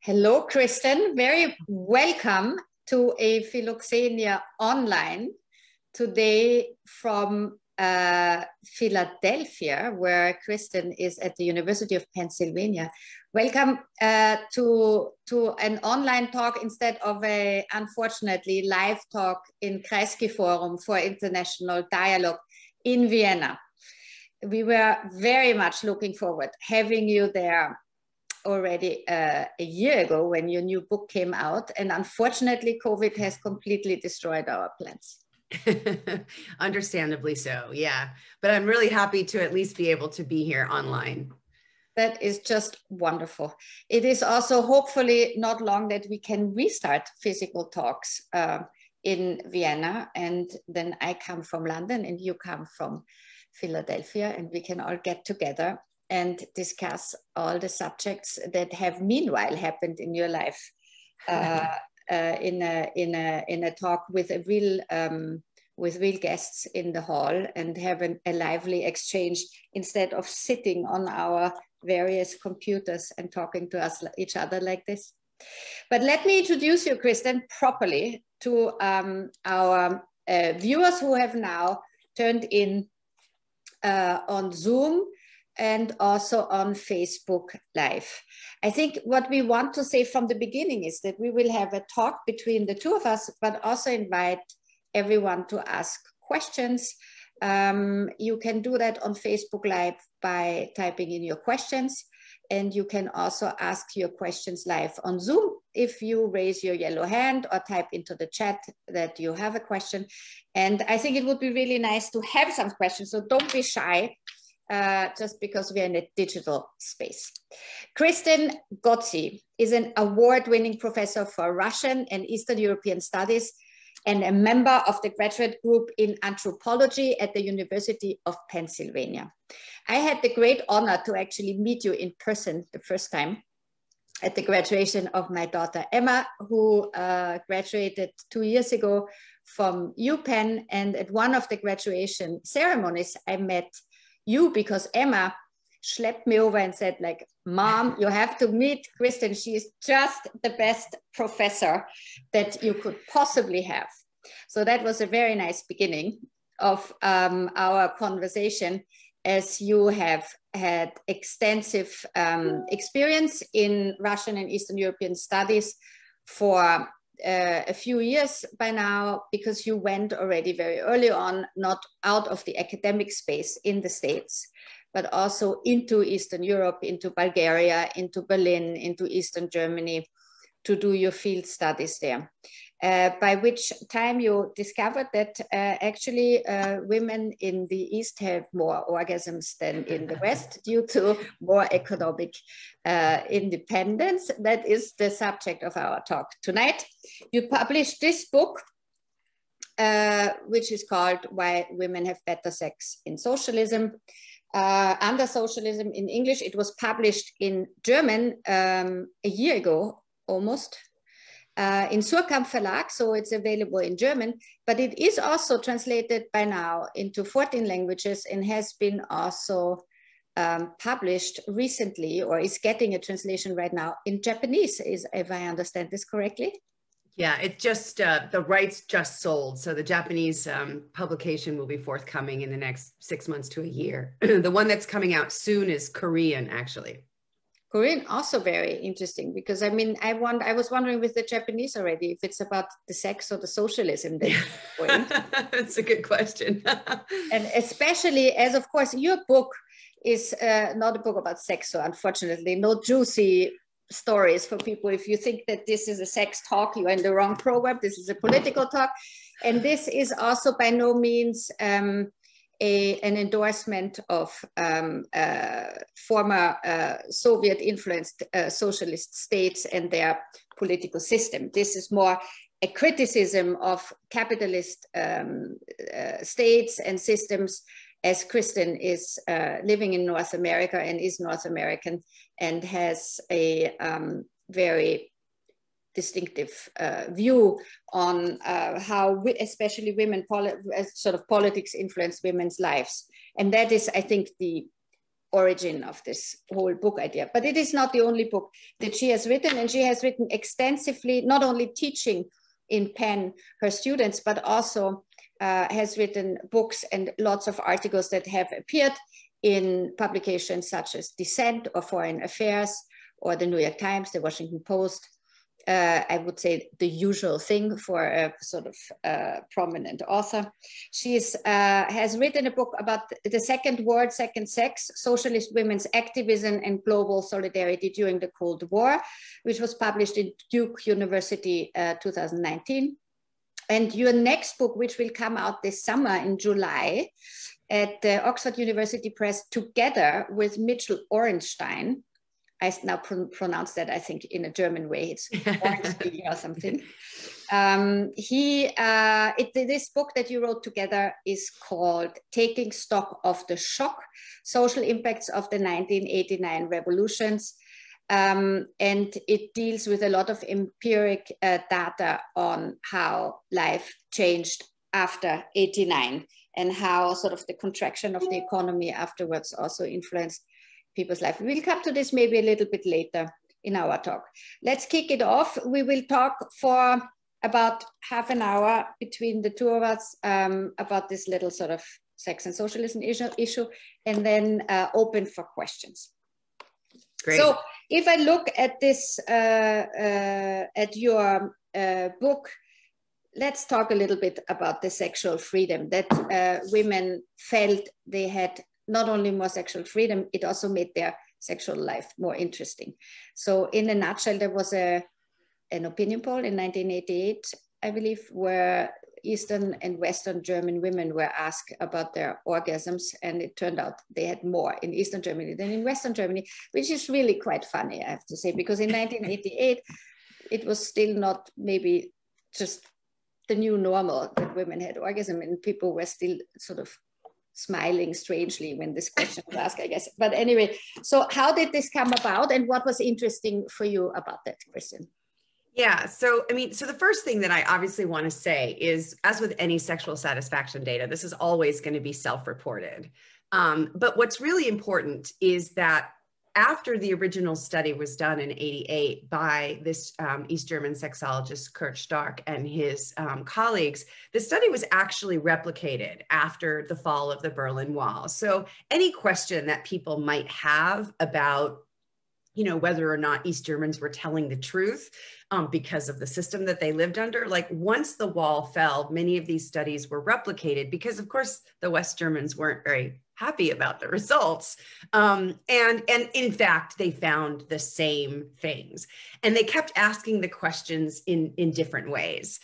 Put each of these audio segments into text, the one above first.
Hello, Kristen. Very welcome to a Philoxenia online today from Philadelphia, where Kristen is at the University of Pennsylvania. Welcome to an online talk instead of a, unfortunately, live talk in Kreisky Forum for International Dialogue in Vienna. We were very much looking forward having you there already a year ago when your new book came out, and unfortunately COVID has completely destroyed our plans. Understandably so, yeah, but I'm really happy to at least be able to be here online. That is just wonderful. It is also hopefully not long that we can restart physical talks in Vienna, and then I come from London and you come from Philadelphia, and we can all get together and discuss all the subjects that have meanwhile happened in your life in a talk with a real guests in the hall, and have a lively exchange instead of sitting on our various computers and talking to each other like this. But let me introduce you, Kristen, properly to our viewers who have now turned in on Zoom and also on Facebook Live. I think what we want to say from the beginning is that we will have a talk between the two of us, but also invite everyone to ask questions. You can do that on Facebook Live by typing in your questions, and you can also ask your questions live on Zoom if you raise your yellow hand or type into the chat that you have a question. And I think it would be really nice to have some questions, so don't be shy. Just because we are in a digital space. Kristen Ghodsee is an award-winning professor for Russian and Eastern European studies and a member of the graduate group in anthropology at the University of Pennsylvania. I had the great honor to actually meet you in person the first time at the graduation of my daughter Emma, who graduated 2 years ago from UPenn, and at one of the graduation ceremonies I met you because Emma schlepped me over and said, like, Mom, you have to meet Kristen. She is just the best professor that you could possibly have. So that was a very nice beginning of our conversation, as you have had extensive experience in Russian and Eastern European studies for a few years by now, because you went already very early on, not out of the academic space in the States, but also into Eastern Europe, into Bulgaria, into Berlin, into Eastern Germany, to do your field studies there. By which time you discovered that actually women in the East have more orgasms than in the West due to more economic independence. That is the subject of our talk tonight. You published this book, which is called Why Women Have Better Sex in Socialism. Under Socialism in English, it was published in German a year ago, almost. In Surkamp Verlag, so it's available in German, but it is also translated by now into 14 languages and has been also published recently, or is getting a translation right now in Japanese, if I understand this correctly. Yeah, it just, the rights just sold. So the Japanese publication will be forthcoming in the next 6 months to a year. The one that's coming out soon is Korean, actually. Korean, also very interesting, because I mean, I was wondering with the Japanese already if it's about the sex or the socialism. That's a good question. And especially as, of course, your book is not a book about sex, so unfortunately, no juicy stories for people. If you think that this is a sex talk, you are in the wrong program. This is a political talk. And this is also by no means an endorsement of former Soviet-influenced socialist states and their political system. This is more a criticism of capitalist states and systems, as Kristen is living in North America and is North American and has a very distinctive view on how especially women, sort of politics influence women's lives. And that is, I think, the origin of this whole book idea. But it is not the only book that she has written, and she has written extensively, not only teaching in Penn her students, but also has written books and lots of articles that have appeared in publications such as Dissent or Foreign Affairs or the New York Times, the Washington Post. I would say the usual thing for a sort of prominent author. She has written a book about the Second World, Second Sex, Socialist Women's Activism and Global Solidarity During the Cold War, which was published in Duke University 2019. And your next book, which will come out this summer in July at the Oxford University Press, together with Mitchell Orenstein. I now pronounce that, I think, in a German way. It's Orenstein or something. This book that you wrote together is called Taking Stock of the Shock, Social Impacts of the 1989 Revolutions. And it deals with a lot of empiric data on how life changed after 89 and how sort of the contraction of the economy afterwards also influenced people's life. We'll come to this maybe a little bit later in our talk. Let's kick it off. We will talk for about half an hour between the two of us about this little sort of sex and socialism issue, and then open for questions. Great. So if I look at this, at your book, let's talk a little bit about the sexual freedom that women felt they had. Not only more sexual freedom, it also made their sexual life more interesting. So in a nutshell, there was an opinion poll in 1988, I believe, where Eastern and Western German women were asked about their orgasms, and it turned out they had more in Eastern Germany than in Western Germany, which is really quite funny, I have to say, because in 1988, it was still not maybe just the new normal that women had orgasm, and people were still sort of smiling strangely when this question was asked, I guess. But anyway, so how did this come about, and what was interesting for you about that, Kristen? Yeah, so I mean, so the first thing that I obviously want to say is, as with any sexual satisfaction data, this is always going to be self-reported. But what's really important is that after the original study was done in 88 by this East German sexologist, Kurt Stark, and his colleagues, the study was actually replicated after the fall of the Berlin Wall. So any question that people might have about, you know, whether or not East Germans were telling the truth because of the system that they lived under, like once the wall fell, many of these studies were replicated because, of course, the West Germans weren't very happy about the results. And in fact, they found the same things. And they kept asking the questions in different ways,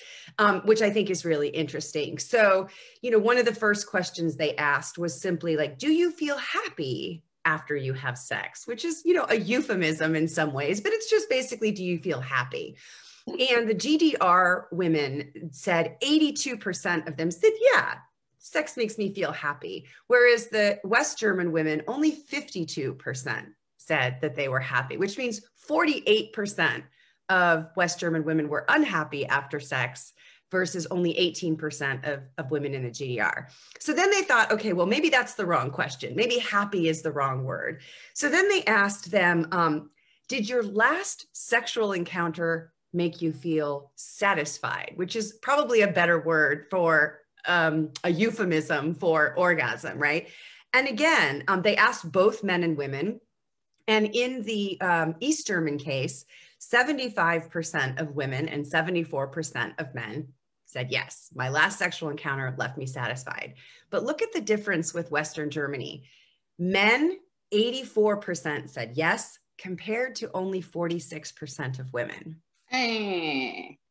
which I think is really interesting. So, you know, one of the first questions they asked was simply like, do you feel happy after you have sex? Which is, you know, a euphemism in some ways, but it's just basically, do you feel happy? And the GDR women said 82% of them said, yeah, sex makes me feel happy. Whereas the West German women, only 52% said that they were happy, which means 48% of West German women were unhappy after sex versus only 18% of women in the GDR. So then they thought, okay, well, maybe that's the wrong question. Maybe happy is the wrong word. So then they asked them, did your last sexual encounter make you feel satisfied? Which is probably a better word for a euphemism for orgasm, right? And again, they asked both men and women. And in the East German case, 75% of women and 74% of men said, yes, my last sexual encounter left me satisfied. But look at the difference with Western Germany. Men, 84% said yes, compared to only 46% of women.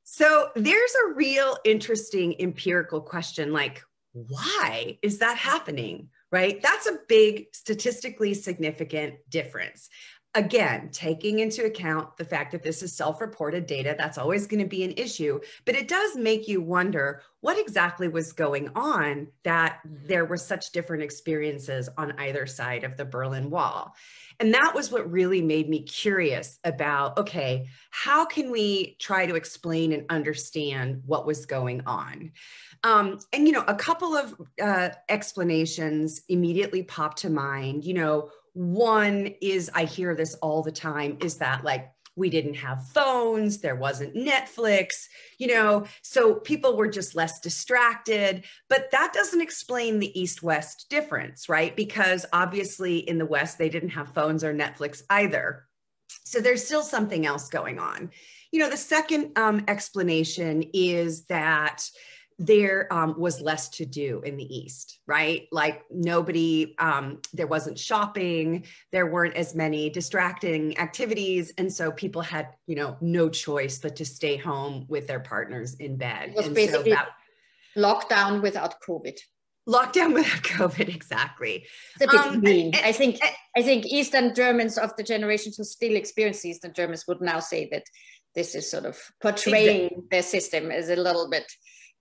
So there's a real interesting empirical question, like, why is that happening, right? That's a big statistically significant difference. Again, taking into account the fact that this is self-reported data, that's always going to be an issue, but it does make you wonder what exactly was going on that there were such different experiences on either side of the Berlin Wall. And that was what really made me curious about, okay, how can we try to explain and understand what was going on? And, you know, a couple of explanations immediately popped to mind. You know, One is, I hear this all the time, is that like, we didn't have phones, there wasn't Netflix, you know, so people were just less distracted. But that doesn't explain the East-West difference, right? Because obviously in the West, they didn't have phones or Netflix either. So there's still something else going on. You know, the second explanation is that there was less to do in the East, right? Like nobody, there wasn't shopping, there weren't as many distracting activities. And so people had, you know, no choice but to stay home with their partners in bed. It was and basically so that lockdown without COVID. Lockdown without COVID, exactly. It's a bit mean. I think Eastern Germans of the generations who still experience Eastern Germans would now say that this is sort of portraying their system as a little bit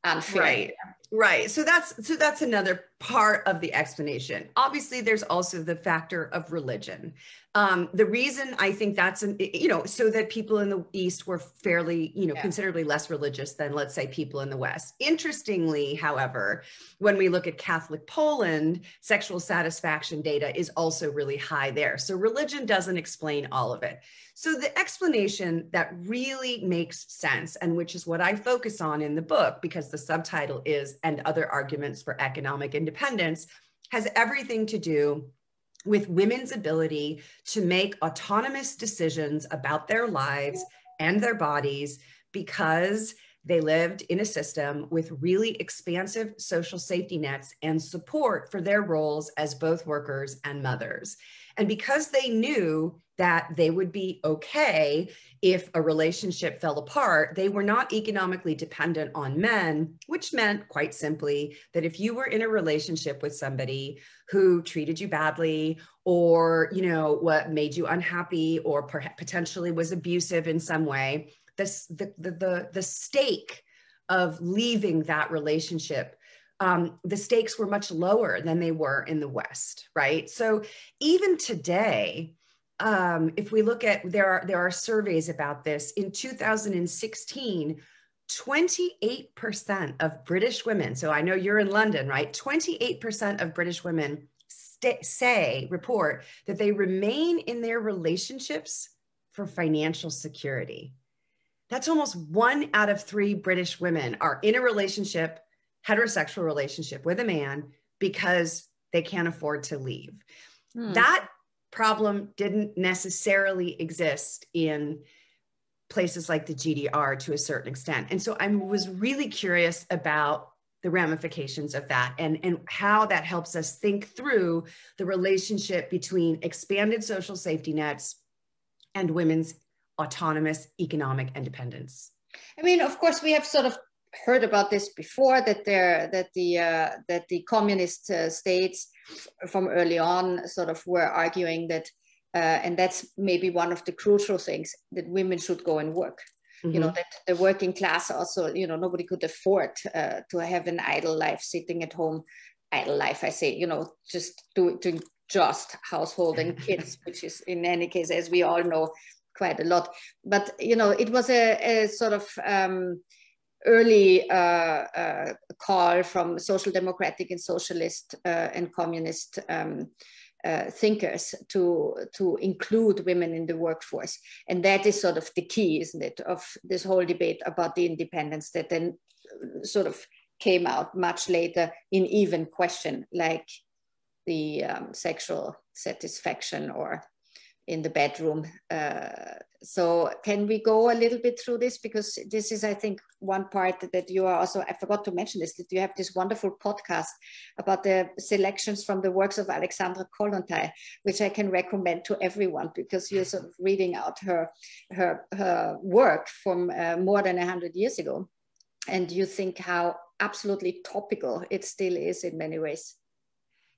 unfair. Right, right. So that's another part of the explanation. Obviously, there's also the factor of religion. The reason I think that's, you know, so that people in the East were fairly, you know, considerably less religious than, let's say, people in the West. Interestingly, however, when we look at Catholic Poland, sexual satisfaction data is also really high there. So religion doesn't explain all of it. So the explanation that really makes sense, and which is what I focus on in the book, because the subtitle is "And Other Arguments for Economic Independence," has everything to do with women's ability to make autonomous decisions about their lives and their bodies because they lived in a system with really expansive social safety nets and support for their roles as both workers and mothers. And because they knew that they would be okay if a relationship fell apart, they were not economically dependent on men, which meant quite simply that if you were in a relationship with somebody who treated you badly, or, you know, what made you unhappy, or potentially was abusive in some way, the stake of leaving that relationship, the stakes were much lower than they were in the West, right? So even today, if we look at, there are surveys about this. In 2016, 28% of British women, so I know you're in London, right? 28% of British women report that they remain in their relationships for financial security. That's almost 1 out of 3 British women are in a relationship, heterosexual relationship with a man, because they can't afford to leave. That problem didn't necessarily exist in places like the GDR to a certain extent. And so I was really curious about the ramifications of that and how that helps us think through the relationship between expanded social safety nets and women's autonomous economic independence. I mean, of course, we have sort of heard about this before, that the communist states from early on sort of were arguing that, and that's maybe one of the crucial things, that women should go and work. You know, that the working class also, you know, nobody could afford to have an idle life sitting at home. Idle life, I say, you know, just doing just household and kids, which is in any case, as we all know, quite a lot. But, you know, it was a sort of early call from social democratic and socialist and communist thinkers to include women in the workforce. And that is sort of the key, isn't it, of this whole debate about the independence that then sort of came out much later in even question, like the sexual satisfaction or in the bedroom. So can we go a little bit through this? Because this is, I think, one part that you are also, I forgot to mention this, that you have this wonderful podcast about the selections from the works of Alexandra Kollontai, which I can recommend to everyone, because you're sort of reading out her work from more than 100 years ago. And you think how absolutely topical it still is in many ways.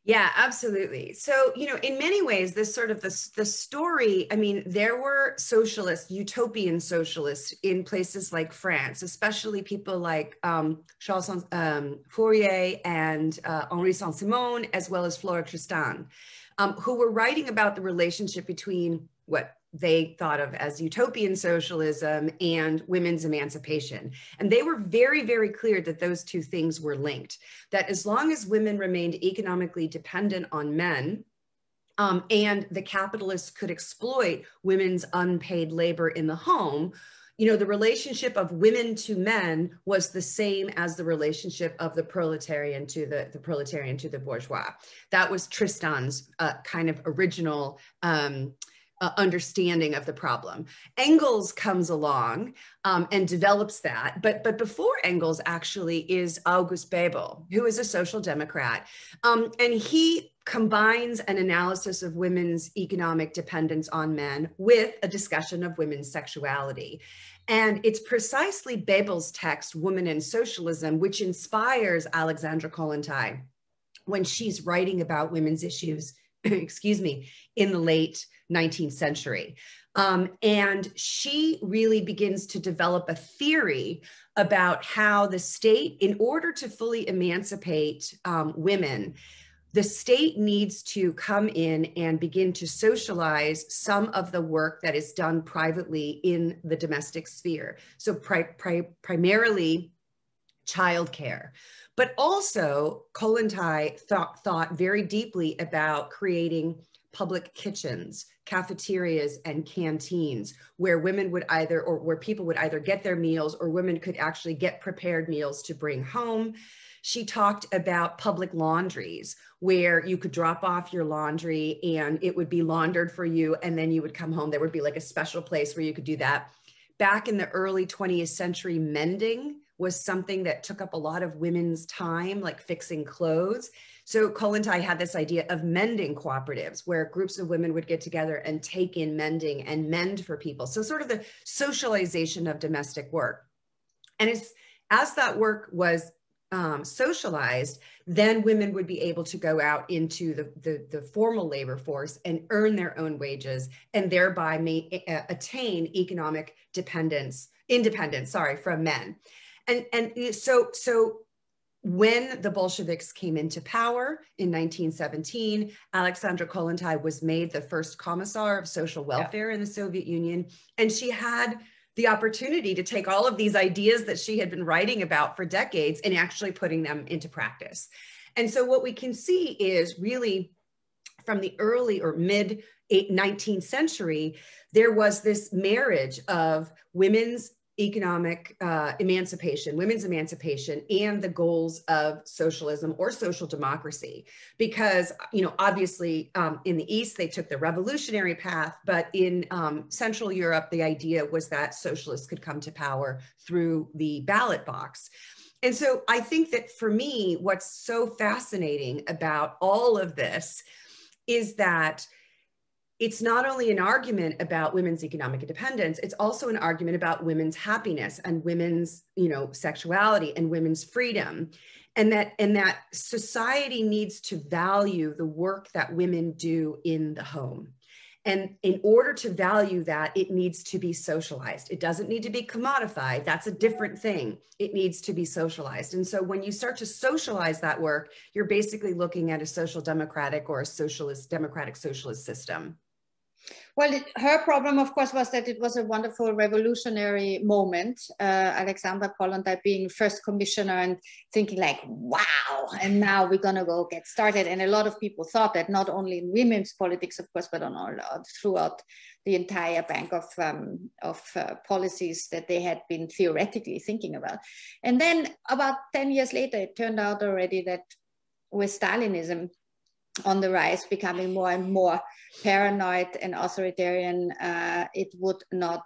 Yeah, absolutely. So, you know, in many ways, this sort of the story, I mean, there were socialists, utopian socialists in places like France, especially people like Charles Fourier and Henri Saint-Simon, as well as Flora Tristan, who were writing about the relationship between what they thought of as utopian socialism and women's emancipation. And they were very, very clear that those two things were linked, that as long as women remained economically dependent on men, and the capitalists could exploit women's unpaid labor in the home, the relationship of women to men was the same as the relationship of the proletarian to the proletarian to the bourgeois. That was Tristan's kind of original understanding of the problem. Engels comes along and develops that, but before Engels actually is August Bebel, who is a social democrat, and he combines an analysis of women's economic dependence on men with a discussion of women's sexuality. And it's precisely Bebel's text, Woman and Socialism, which inspires Alexandra Kollontai when she's writing about women's issues, excuse me, in the late 19th century. And she really begins to develop a theory about how the state, in order to fully emancipate women, the state needs to come in and begin to socialize some of the work that is done privately in the domestic sphere. So primarily childcare. But also, Kollontai thought very deeply about creating public kitchens, cafeterias, and canteens where women would either, or where people would either get their meals, or women could actually get prepared meals to bring home. She talked about public laundries where you could drop off your laundry and it would be laundered for you, and then you would come home. There would be like a special place where you could do that. Back in the early 20th century, mending was something that took up a lot of women's time, like fixing clothes. So Kollontai had this idea of mending cooperatives where groups of women would get together and take in mending and mend for people. So sort of the socialization of domestic work. And as that work was socialized, then women would be able to go out into the formal labor force and earn their own wages, and thereby may attain economic independence from men. And so when the Bolsheviks came into power in 1917, Alexandra Kollontai was made the first commissar of social welfare in the Soviet Union, and she had the opportunity to take all of these ideas that she had been writing about for decades and actually putting them into practice. And so what we can see is really from the early or mid 19th century, there was this marriage of women's economic emancipation, women's emancipation, and the goals of socialism or social democracy. Because, obviously in the East, they took the revolutionary path, but in Central Europe, the idea was that socialists could come to power through the ballot box. And so I think that for me, what's so fascinating about all of this is that it's not only an argument about women's economic independence, it's also an argument about women's happiness and women's, sexuality and women's freedom. And that society needs to value the work that women do in the home. And in order to value that, it needs to be socialized. It doesn't need to be commodified. That's a different thing. It needs to be socialized. And so when you start to socialize that work, you're basically looking at a social democratic or a democratic socialist system. Well, her problem, of course, was that it was a wonderful revolutionary moment. Alexandra Kollontai being first commissioner and thinking like, wow, and now we're going to go get started. And a lot of people thought that not only in women's politics, of course, but throughout the entire bank of policies that they had been theoretically thinking about. And then about 10 years later, it turned out already that with Stalinism on the rise, becoming more and more paranoid and authoritarian, it would not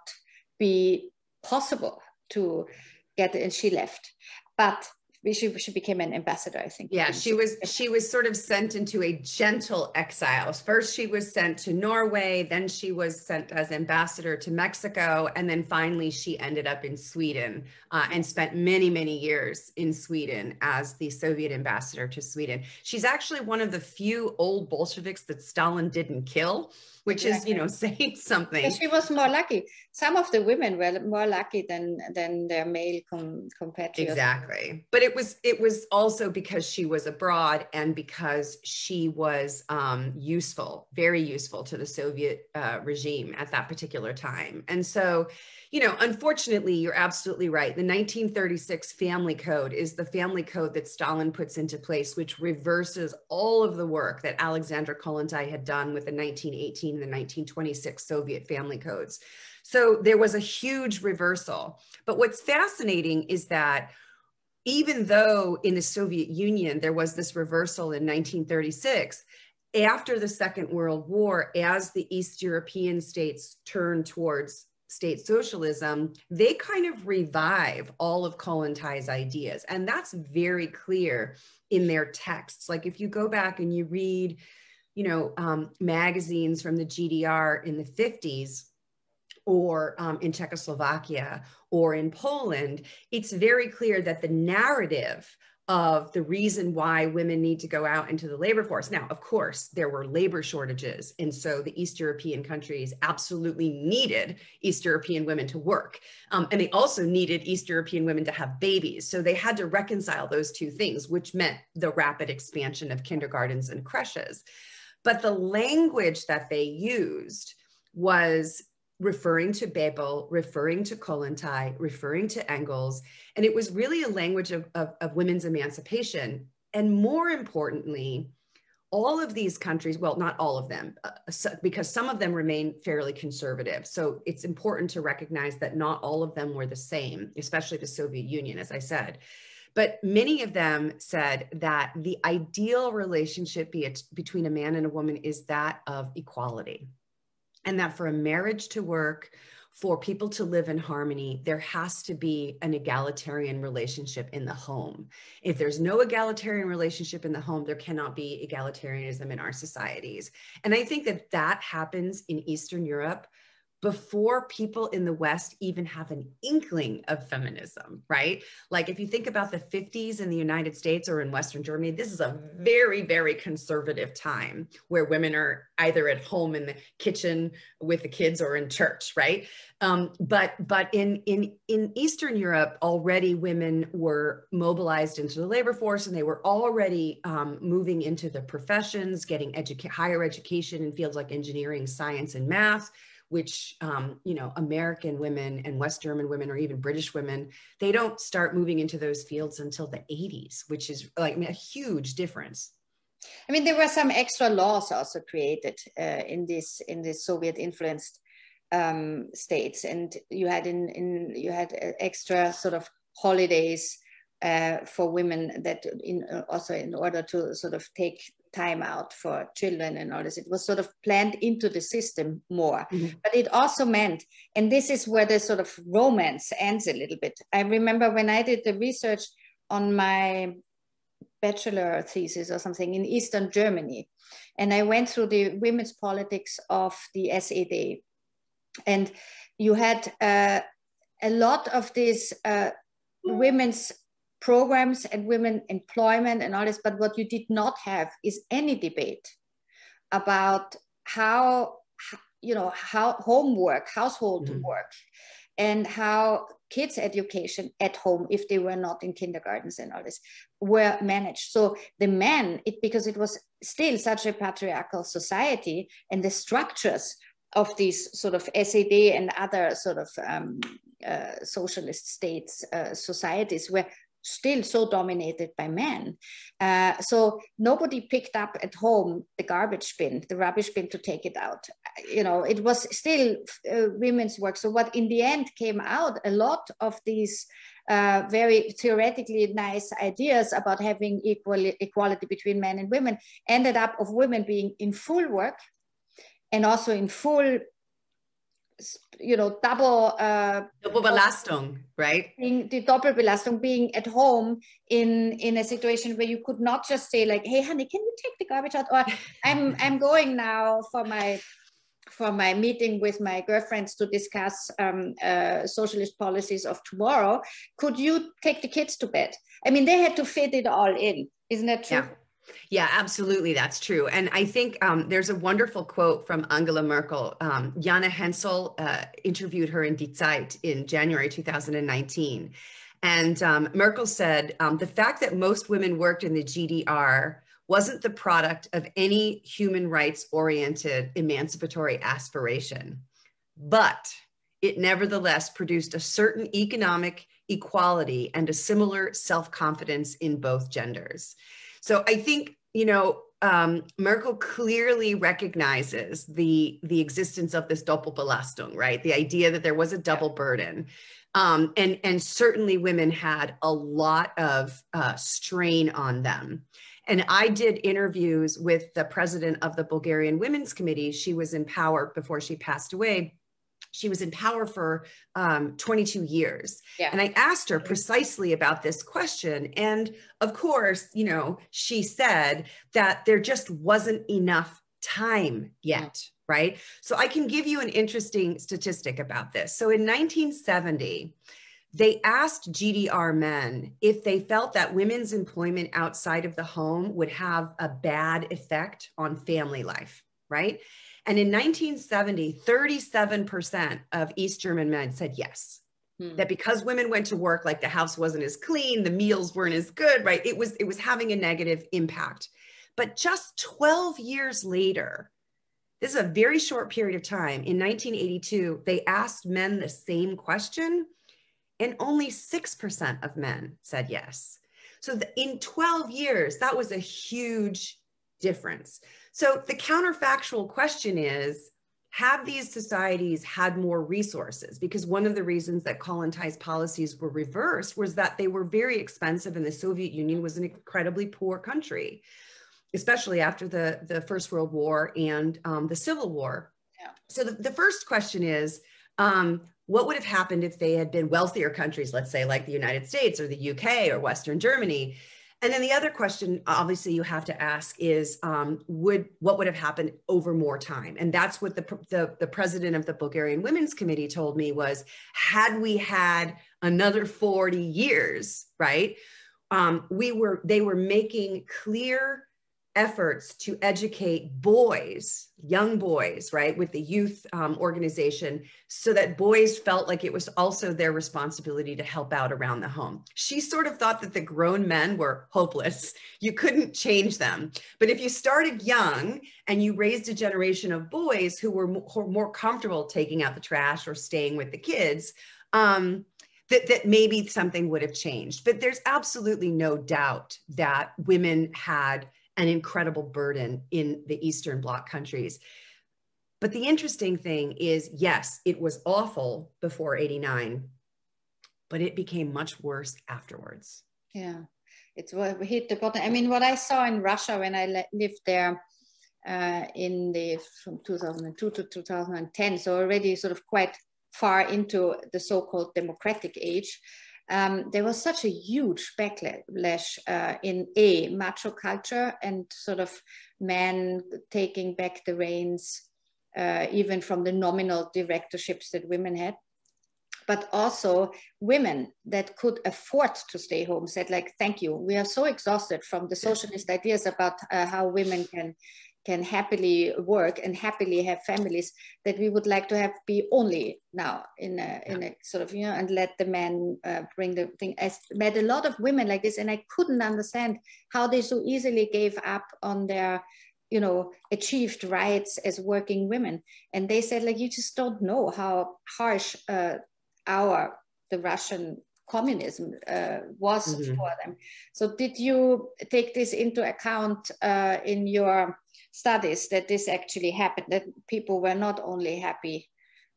be possible to get it, and she left. But she became an ambassador, I think. Yeah, she was sort of sent into a gentle exile. First, she was sent to Norway, then she was sent as ambassador to Mexico, and then finally she ended up in Sweden and spent many, many years in Sweden as the Soviet ambassador to Sweden. She's actually one of the few old Bolsheviks that Stalin didn't kill, which is, saying something. But she was more lucky. Some of the women were more lucky than their male compatriots. Exactly. But it was also because she was abroad and because she was useful, very useful to the Soviet regime at that particular time. And so, you know, unfortunately, you're absolutely right. The 1936 family code is the family code that Stalin puts into place, which reverses all of the work that Alexandra Kollontai had done with the 1918 and the 1926 Soviet family codes. So there was a huge reversal. But what's fascinating is that even though in the Soviet Union, there was this reversal in 1936, after the Second World War, as the East European states turned towards state socialism, they kind of revive all of Kollontai's ideas. And that's very clear in their texts. Like if you go back and you read, you know, magazines from the GDR in the 50s, or in Czechoslovakia or in Poland, it's very clear that the narrative of the reason why women need to go out into the labor force. Now, of course, there were labor shortages. And so the East European countries absolutely needed East European women to work. And they also needed East European women to have babies. So they had to reconcile those two things, which meant the rapid expansion of kindergartens and creches. But the language that they used was referring to Bebel, referring to Kollontai, referring to Engels. And it was really a language of women's emancipation. And more importantly, all of these countries, well, not all of them, because some of them remain fairly conservative. So it's important to recognize that not all of them were the same, especially the Soviet Union, as I said. But many of them said that the ideal relationship between a man and a woman is that of equality. And that for a marriage to work, for people to live in harmony, there has to be an egalitarian relationship in the home. If there's no egalitarian relationship in the home, there cannot be egalitarianism in our societies. And I think that that happens in Eastern Europe before people in the West even have an inkling of feminism, right? Like if you think about the 50s in the United States or in Western Germany, this is a very, very conservative time where women are either at home in the kitchen with the kids or in church, right? But in Eastern Europe, already women were mobilized into the labor force, and they were already moving into the professions, getting higher education in fields like engineering, science, and math, which, you know, American women and West German women, or even British women, they don't start moving into those fields until the 80s, which is like a huge difference. I mean, there were some extra laws also created in this Soviet influenced states, and you had extra sort of holidays for women that also in order to sort of take time out for children and all this. It was sort of planned into the system more. Mm-hmm. But it also meant, and this is where the sort of romance ends a little bit. I remember when I did the research on my bachelor thesis or something in Eastern Germany, and I went through the women's politics of the SED, and you had a lot of these women's programs and women employment and all this, but what you did not have is any debate about how homework, household mm-hmm. work, and how kids' education at home, if they were not in kindergartens and all this, were managed. So the men, because it was still such a patriarchal society, and the structures of these sort of SED and other sort of socialist states, societies were still so dominated by men. So nobody picked up at home the garbage bin, the rubbish bin, to take it out. You know, it was still women's work. So what in the end came out, a lot of these very theoretically nice ideas about having equality between men and women ended up of women being in full work and also in full, you know, double Belastung, right? The Doppelbelastung, being at home in a situation where you could not just say like, "Hey, honey, can you take the garbage out?" Or I'm going now for my meeting with my girlfriends to discuss socialist policies of tomorrow. Could you take the kids to bed? I mean, they had to fit it all in. Isn't that true? Yeah. Yeah, absolutely. That's true. And I think there's a wonderful quote from Angela Merkel. Jana Hensel interviewed her in Die Zeit in January 2019. And Merkel said, the fact that most women worked in the GDR wasn't the product of any human rights-oriented emancipatory aspiration, but it nevertheless produced a certain economic equality and a similar self-confidence in both genders. So I think, you know, Merkel clearly recognizes the existence of this Doppelbelastung, right? The idea that there was a double burden. And certainly women had a lot of strain on them. And I did interviews with the president of the Bulgarian Women's Committee. She was in power before she passed away. She was in power for 22 years. Yeah. And I asked her precisely about this question. And of course, you know, she said that there just wasn't enough time yet, right? So I can give you an interesting statistic about this. So in 1970, they asked GDR men if they felt that women's employment outside of the home would have a bad effect on family life, right? And in 1970, 37% of East German men said yes, that because women went to work, like the house wasn't as clean, the meals weren't as good, right? It was having a negative impact. But just 12 years later, this is a very short period of time, in 1982, they asked men the same question, and only 6% of men said yes. So in 12 years, that was a huge difference. So the counterfactual question is, have these societies had more resources? Because one of the reasons that colonized policies were reversed was that they were very expensive, and the Soviet Union was an incredibly poor country, especially after the First World War and the Civil War. Yeah. So the first question is, what would have happened if they had been wealthier countries, let's say like the United States or the UK or Western Germany? And then the other question, obviously, you have to ask is, what would have happened over more time? And that's what the president of the Bulgarian Women's Committee told me was, had we had another 40 years, right? They were making clear efforts to educate boys, young boys, right, with the youth organization, so that boys felt like it was also their responsibility to help out around the home. She sort of thought that the grown men were hopeless. You couldn't change them. But if you started young and you raised a generation of boys who were more comfortable taking out the trash or staying with the kids, that maybe something would have changed. But there's absolutely no doubt that women had an incredible burden in the Eastern Bloc countries. But the interesting thing is, yes, it was awful before 89, but it became much worse afterwards. Yeah, it's what hit the bottom. I mean, what I saw in Russia when I lived there from 2002 to 2010, so already sort of quite far into the so-called democratic age, there was such a huge backlash in macho culture and sort of men taking back the reins, even from the nominal directorships that women had. But also women that could afford to stay home said, like, thank you. We are so exhausted from the socialist ideas about how women can happily work and happily have families, that we would like to be only now in a sort of, you know, and let the men bring the thing. I met a lot of women like this, and I couldn't understand how they so easily gave up on their, you know, achieved rights as working women. And they said, like, you just don't know how harsh the Russian communism was for them. So did you take this into account in your studies, that this actually happened, that people were not only happy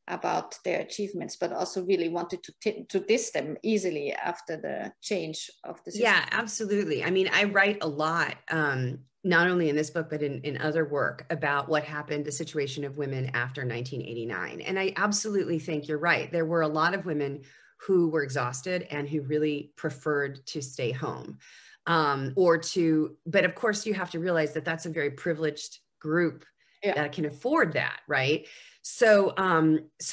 about their achievements, but also really wanted to diss them easily after the change of the system? Yeah, absolutely. I mean, I write a lot, not only in this book, but in other work about what happened, the situation of women after 1989. And I absolutely think you're right. There were a lot of women who were exhausted and who really preferred to stay home. But of course you have to realize that that's a very privileged group that can afford that, right? So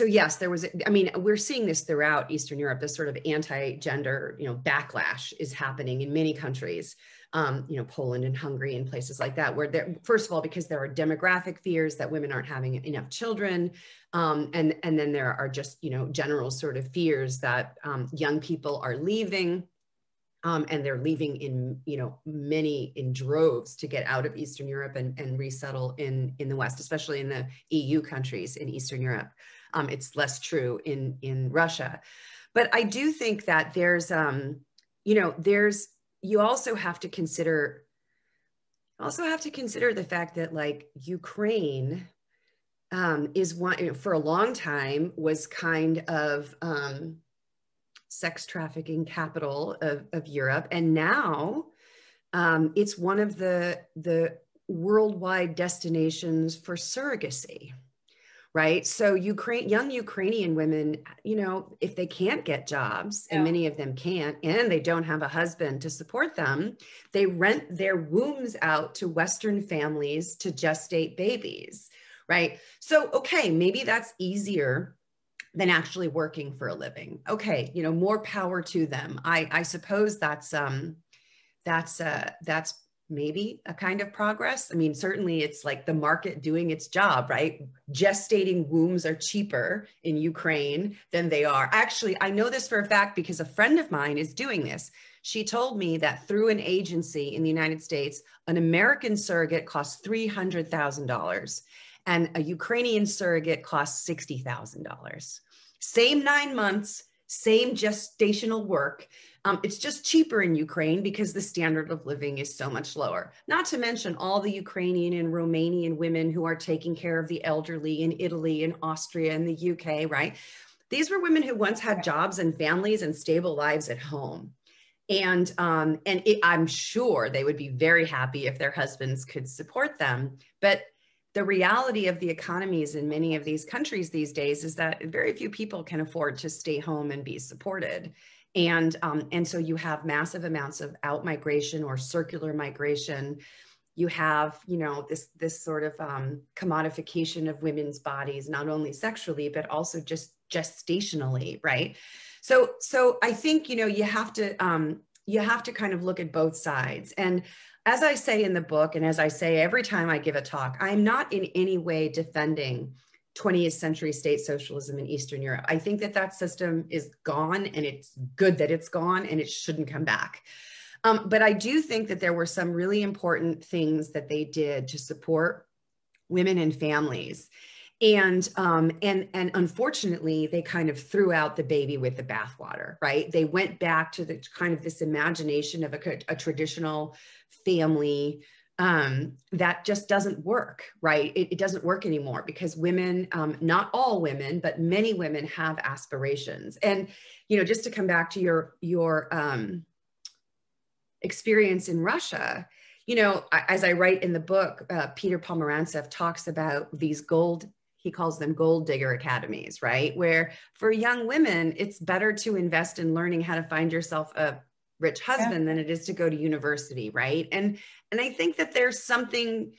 yes, there was, I mean, we're seeing this throughout Eastern Europe, this sort of anti-gender, you know, backlash is happening in many countries. you know, Poland and Hungary and places like that, where there, first of all, because there are demographic fears that women aren't having enough children. And then there are just, you know, general sort of fears that young people are leaving. And they're leaving in, you know, many in droves to get out of Eastern Europe and resettle in the West, especially in the EU countries in Eastern Europe. It's less true in Russia. But I do think that there's, you know, you also have to consider the fact that, like, Ukraine is one, you know, for a long time was kind of sex trafficking capital of Europe. And now it's one of the worldwide destinations for surrogacy, right? So young Ukrainian women, you know, if they can't get jobs, and many of them can't, and they don't have a husband to support them, they rent their wombs out to Western families to gestate babies, right? So, okay, maybe that's easier than actually working for a living. Okay, you know, more power to them. I suppose that's maybe a kind of progress. I mean, certainly it's like the market doing its job, right? Gestating wombs are cheaper in Ukraine than they are. Actually, I know this for a fact because a friend of mine is doing this. She told me that through an agency in the United States, an American surrogate costs $300,000. And a Ukrainian surrogate costs $60,000. Same 9 months, same gestational work. It's just cheaper in Ukraine because the standard of living is so much lower. Not to mention all the Ukrainian and Romanian women who are taking care of the elderly in Italy and Austria and the UK, right? These were women who once had jobs and families and stable lives at home. And I'm sure they would be very happy if their husbands could support them. But the reality of the economies in many of these countries these days is that very few people can afford to stay home and be supported. And so you have massive amounts of out-migration or circular migration. You have, you know, this sort of commodification of women's bodies, not only sexually, but also just gestationally, right? So I think, you know, you have to kind of look at both sides. And as I say in the book, and as I say every time I give a talk, I'm not in any way defending 20th century state socialism in Eastern Europe. I think that system is gone, and it's good that it's gone, and it shouldn't come back. But I do think that there were some really important things that they did to support women and families. And unfortunately, they kind of threw out the baby with the bathwater, right? They went back to the kind of this imagination of a traditional family that just doesn't work, right? It doesn't work anymore because women, not all women, but many women have aspirations. And, you know, just to come back to your experience in Russia, you know, as I write in the book, Peter Pomerantsev talks about these he calls them gold digger academies, right? Where for young women, it's better to invest in learning how to find yourself a rich husband than it is to go to university, right? And I think that there's something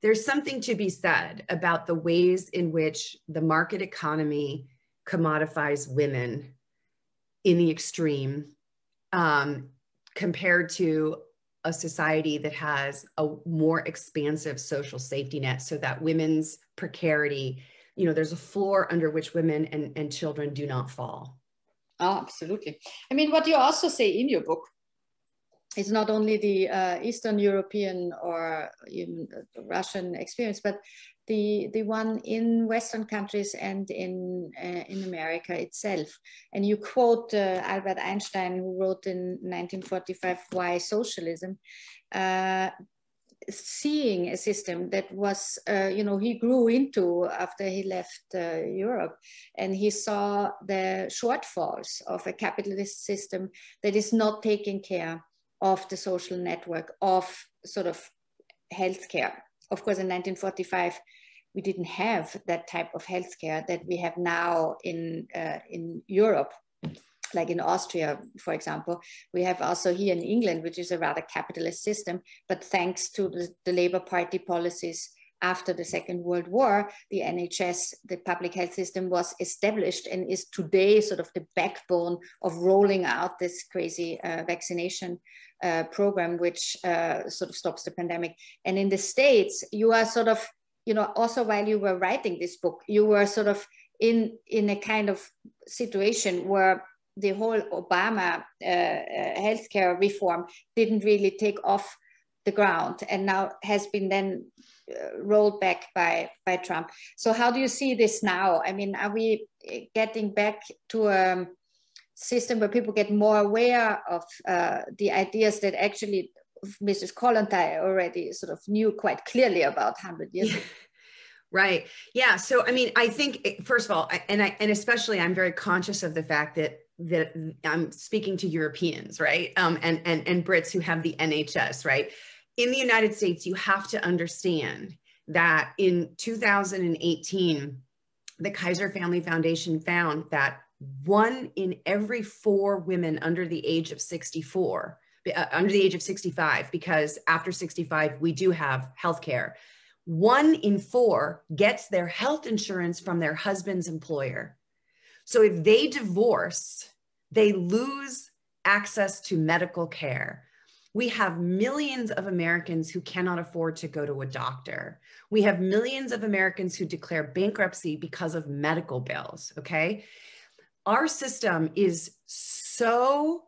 to be said about the ways in which the market economy commodifies women in the extreme compared to a society that has a more expansive social safety net so that women's precarity, you know, there's a floor under which women and children do not fall. Oh, absolutely. I mean, what you also say in your book is not only the Eastern European or even Russian experience, but the one in Western countries and in America itself. And you quote Albert Einstein, who wrote in 1945, Why Socialism? Seeing a system that was, you know, he grew into after he left Europe, and he saw the shortfalls of a capitalist system that is not taking care of the social network of sort of healthcare. Of course, in 1945, we didn't have that type of healthcare that we have now in Europe. Like in Austria, for example, we have also here in England, which is a rather capitalist system, but thanks to the Labour Party policies, after the Second World War, the NHS, the public health system, was established and is today sort of the backbone of rolling out this crazy vaccination program, which sort of stops the pandemic. And in the States, you are sort of, you know, also while you were writing this book, you were sort of in a kind of situation where the whole Obama healthcare reform didn't really take off the ground, and now has been then rolled back by Trump. So how do you see this now? I mean, are we getting back to a system where people get more aware of the ideas that actually Mrs. Kollontai already sort of knew quite clearly about 100 years ago? Right. Yeah. So, I mean, I think, first of all, and especially I'm very conscious of the fact that I'm speaking to Europeans, right? And Brits who have the NHS, right? In the United States, you have to understand that in 2018, the Kaiser Family Foundation found that 1 in every 4 women under the age of 65, because after 65, we do have healthcare. 1 in 4 gets their health insurance from their husband's employer. So if they divorce, they lose access to medical care. We have millions of Americans who cannot afford to go to a doctor. We have millions of Americans who declare bankruptcy because of medical bills, okay? Our system is so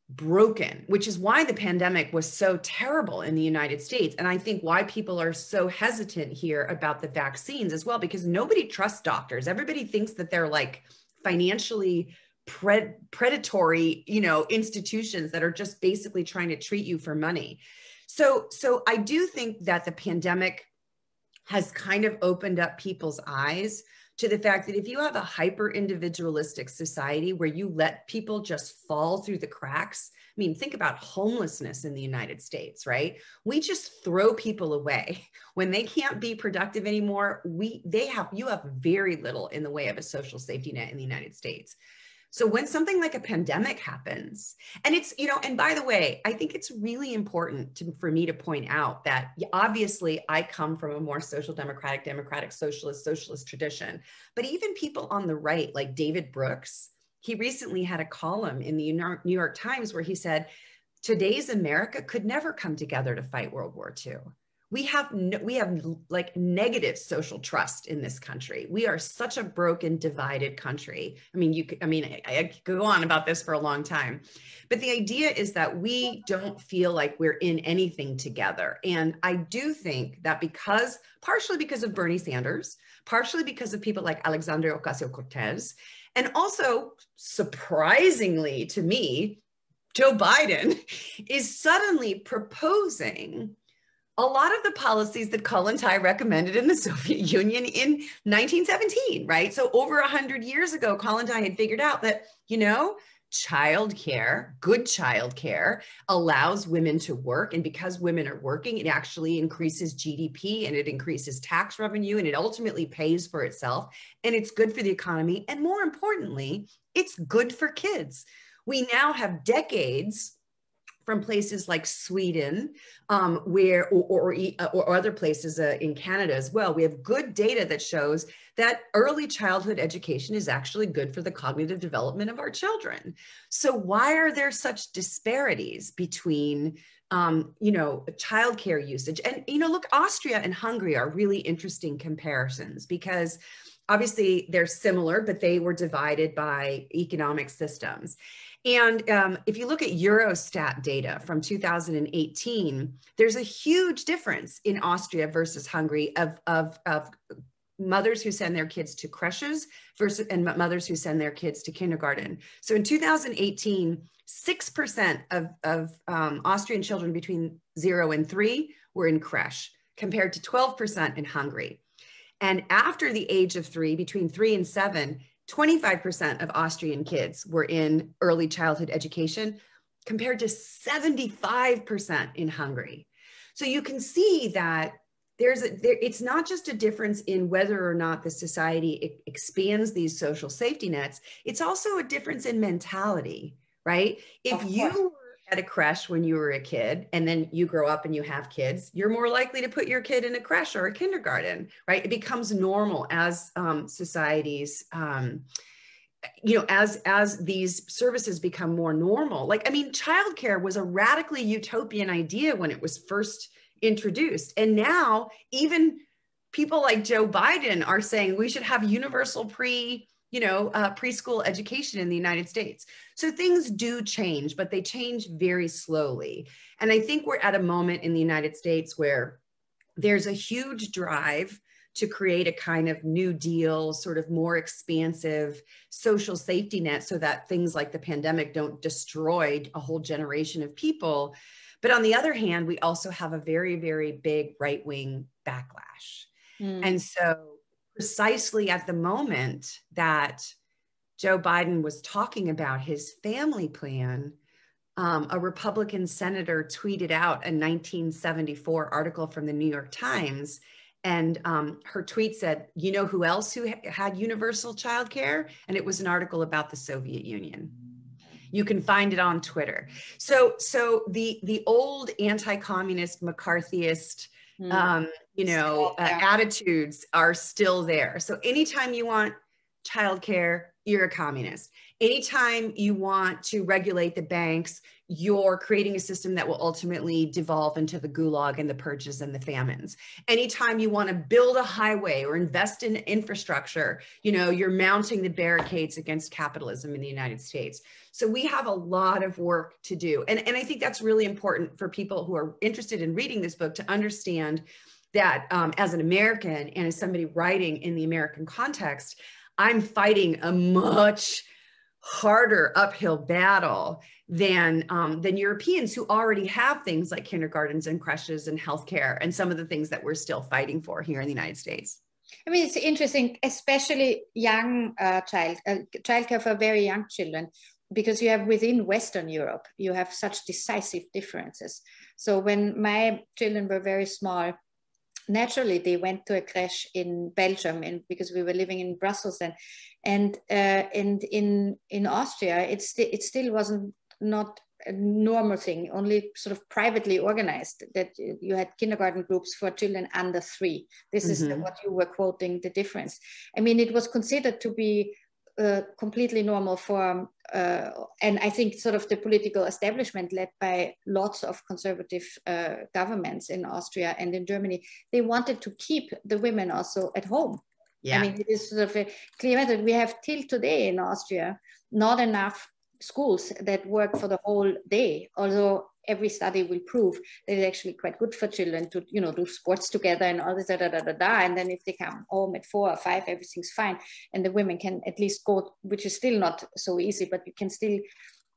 broken, which is why the pandemic was so terrible in the United States. And I think why people are so hesitant here about the vaccines as well, because nobody trusts doctors. Everybody thinks that they're like financially predatory, you know, institutions that are just basically trying to treat you for money. So I do think that the pandemic has kind of opened up people's eyes to the fact that if you have a hyper individualistic society where you let people just fall through the cracks, I mean, think about homelessness in the United States, right? We just throw people away when they can't be productive anymore. You have very little in the way of a social safety net in the United States. So when something like a pandemic happens, and it's, you know, and by the way, I think it's really important for me to point out that obviously I come from a more social democratic, socialist tradition, but even people on the right, like David Brooks, he recently had a column in the New York Times where he said, today's America could never come together to fight World War II. We have like negative social trust in this country. We are such a broken, divided country. I mean, I could go on about this for a long time, but the idea is that we don't feel like we're in anything together. And I do think that partially because of Bernie Sanders, partially because of people like Alexandria Ocasio-Cortez, and also surprisingly to me, Joe Biden is suddenly proposing a lot of the policies that Kollontai recommended in the Soviet Union in 1917, right? So over 100 years ago, Kollontai had figured out that, you know, childcare, good childcare allows women to work. And because women are working, it actually increases GDP and it increases tax revenue and it ultimately pays for itself. And it's good for the economy. And more importantly, it's good for kids. We now have decades from places like Sweden, or other places in Canada as well. We have good data that shows that early childhood education is actually good for the cognitive development of our children. So why are there such disparities between, childcare usage? And, look, Austria and Hungary are really interesting comparisons because obviously they're similar, but they were divided by economic systems. And if you look at Eurostat data from 2018, there's a huge difference in Austria versus Hungary of mothers who send their kids to creches and mothers who send their kids to kindergarten. So in 2018, 6% of Austrian children between 0 and 3 were in creche, compared to 12% in Hungary. And after the age of 3, between 3 and 7, 25% of Austrian kids were in early childhood education, compared to 75% in Hungary. So you can see that it's not just a difference in whether or not the society expands these social safety nets, it's also a difference in mentality, right? If you were at a creche when you were a kid, and then you grow up and you have kids, you're more likely to put your kid in a creche or a kindergarten, right? It becomes normal as societies, you know, as these services become more normal. Like, I mean, childcare was a radically utopian idea when it was first introduced. And now even people like Joe Biden are saying we should have universal preschool education in the United States. So things do change, but they change very slowly. And I think we're at a moment in the United States where there's a huge drive to create a kind of New Deal, sort of more expansive social safety net so that things like the pandemic don't destroy a whole generation of people. But on the other hand, we also have a very, very big right-wing backlash. And so precisely at the moment that Joe Biden was talking about his family plan, a Republican senator tweeted out a 1974 article from the New York Times. And her tweet said, you know who else who had universal childcare? And it was an article about the Soviet Union. You can find it on Twitter. So the old anti-communist, McCarthyist, attitudes are still there. So anytime you want childcare, you're a communist. Anytime you want to regulate the banks, you're creating a system that will ultimately devolve into the gulag and the purges and the famines. Anytime you want to build a highway or invest in infrastructure, you're mounting the barricades against capitalism in the United States. So we have a lot of work to do. And I think that's really important for people who are interested in reading this book to understand that as an American and as somebody writing in the American context, I'm fighting a much harder uphill battle than Europeans who already have things like kindergartens and creches and healthcare and some of the things that we're still fighting for here in the United States. I mean, it's interesting, especially young childcare for very young children, because you have within Western Europe, you have such decisive differences. So when my children were very small, naturally they went to a creche in Belgium, and because we were living in Brussels then, and in Austria it still wasn't not a normal thing, only sort of privately organized, that you had kindergarten groups for children under 3. This is what you were quoting, the difference. I mean, it was considered to be completely normal for, and I think sort of the political establishment led by lots of conservative governments in Austria and in Germany, they wanted to keep the women also at home. Yeah. I mean, it is sort of clear that we have till today in Austria not enough schools that work for the whole day, although every study will prove that it's actually quite good for children to, do sports together and all this, and then if they come home at 4 or 5, everything's fine. And the women can at least go, which is still not so easy, but you can still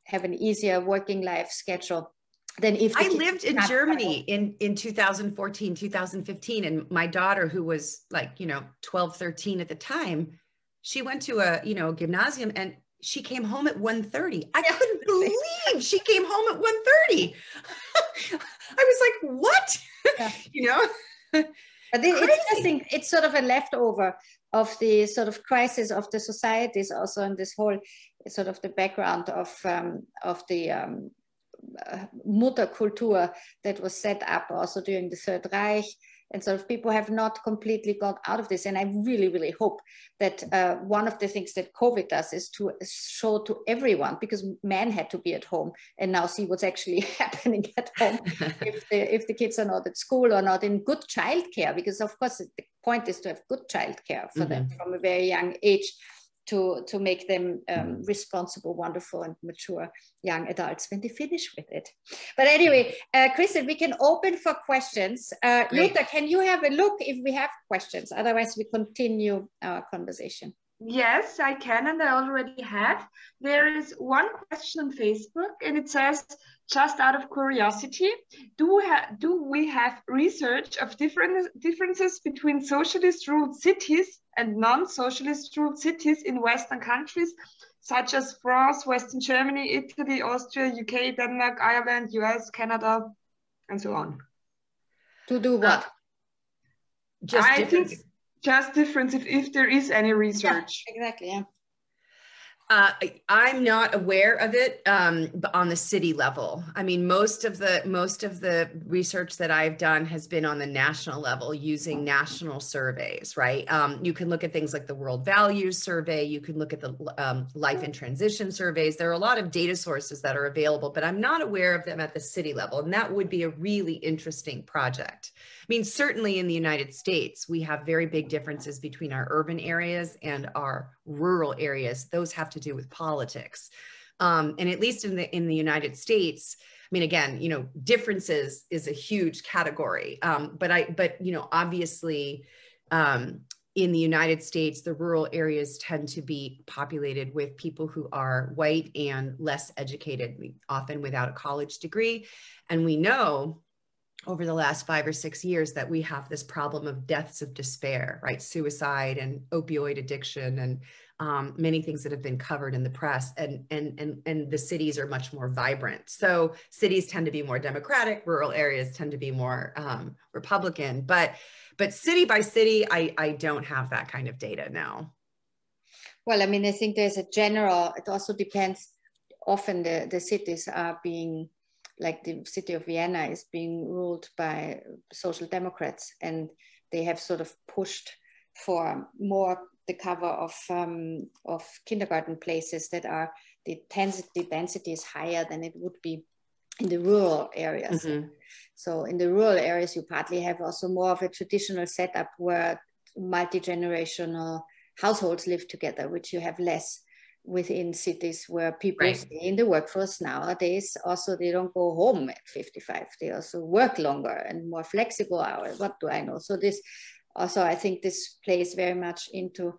have an easier working life schedule than if I lived in Germany in 2014, 2015. And my daughter, who was like, 12, 13 at the time, she went to a, gymnasium, and she came home at 1:30. I couldn't believe she came home at 1:30. I was like, what? Yeah. But it's interesting. It's sort of a leftover of the sort of crisis of the societies also in this whole sort of the background of the Mutterkultur that was set up also during the Third Reich. And so people have not completely got out of this. And I really, really hope that one of the things that COVID does is to show to everyone, because men had to be at home and now see what's actually happening at home if the kids are not at school or not in good childcare, because of course the point is to have good childcare for them from a very young age, to make them responsible, wonderful and mature young adults when they finish with it. But anyway, Kristen, we can open for questions. Luther, can you have a look if we have questions? Otherwise, we continue our conversation. Yes, I can, and I already have. There is one question on Facebook, and it says, just out of curiosity, do we have research of differences between socialist-ruled cities and non-socialist-ruled cities in Western countries, such as France, Western Germany, Italy, Austria, UK, Denmark, Ireland, US, Canada, and so on? To do what? I think just difference if there is any research. Yeah, exactly, yeah. I'm not aware of it, but on the city level. I mean, most of the research that I've done has been on the national level using national surveys, right? You can look at things like the World Values Survey. You can look at the Life in Transition surveys. There are a lot of data sources that are available, but I'm not aware of them at the city level. And that would be a really interesting project. I mean, certainly in the United States, we have very big differences between our urban areas and our rural areas. Those have to do with politics. And at least in the United States, I mean, again, you know, differences is a huge category. But you know, obviously, in the United States, the rural areas tend to be populated with people who are white and less educated, often without a college degree. And we know over the last 5 or 6 years that we have this problem of deaths of despair, right? Suicide and opioid addiction and many things that have been covered in the press, and the cities are much more vibrant. So cities tend to be more Democratic, rural areas tend to be more Republican, but city by city, I don't have that kind of data now. Well, I mean, I think there's a general, it also depends, often the cities are being, like the city of Vienna is being ruled by social democrats, and they have sort of pushed for more the cover of kindergarten places that are, the density is higher than it would be in the rural areas. Mm-hmm. So in the rural areas, you partly have also more of a traditional setup where multi-generational households live together, which you have less within cities where people stay in the workforce nowadays. Also, they don't go home at 55. They also work longer and more flexible hours. What do I know? So this also, I think this plays very much into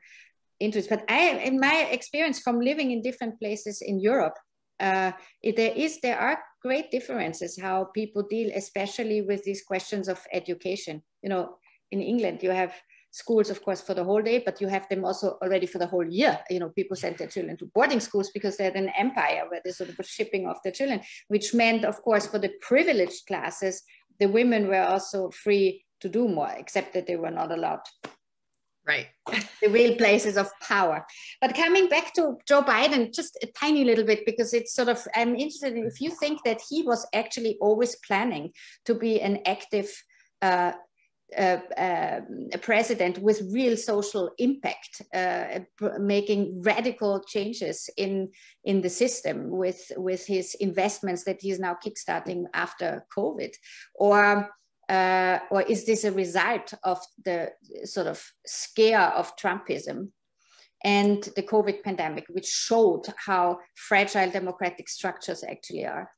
it. But in my experience from living in different places in Europe, there are great differences how people deal, especially with these questions of education. You know, in England, you have schools, of course, for the whole day, but you have them also already for the whole year. You know, people send their children to boarding schools because they had an empire where they sort of were shipping off their children, which meant, of course, for the privileged classes, the women were also free to do more, except that they were not allowed. Right. The real places of power. But coming back to Joe Biden, just a tiny little bit, because it's sort of, I'm interested in if you think that he was actually always planning to be an active a president with real social impact, making radical changes in the system with his investments that he's now kickstarting after COVID, or is this a result of the sort of scare of Trumpism and the COVID pandemic, which showed how fragile democratic structures actually are?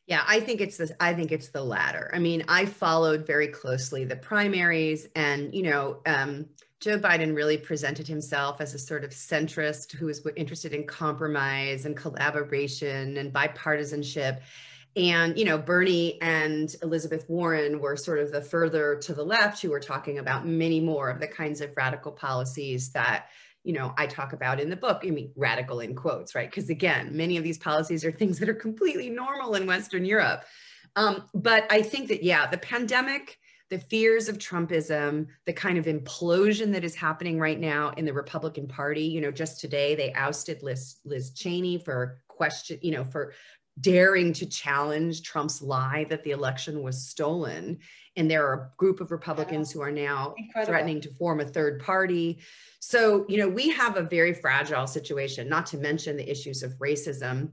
Yeah, I think it's the latter. I mean, I followed very closely the primaries, and Joe Biden really presented himself as a sort of centrist who was interested in compromise and collaboration and bipartisanship. And, Bernie and Elizabeth Warren were sort of the further to the left, who were talking about many more of the kinds of radical policies that, I talk about in the book. I mean, radical in quotes, right? Because again, many of these policies are things that are completely normal in Western Europe. But I think that, the pandemic, the fears of Trumpism, the kind of implosion that is happening right now in the Republican Party, just today, they ousted Liz Cheney for daring to challenge Trump's lie that the election was stolen. And there are a group of Republicans who are now threatening to form a third party. So, we have a very fragile situation, not to mention the issues of racism,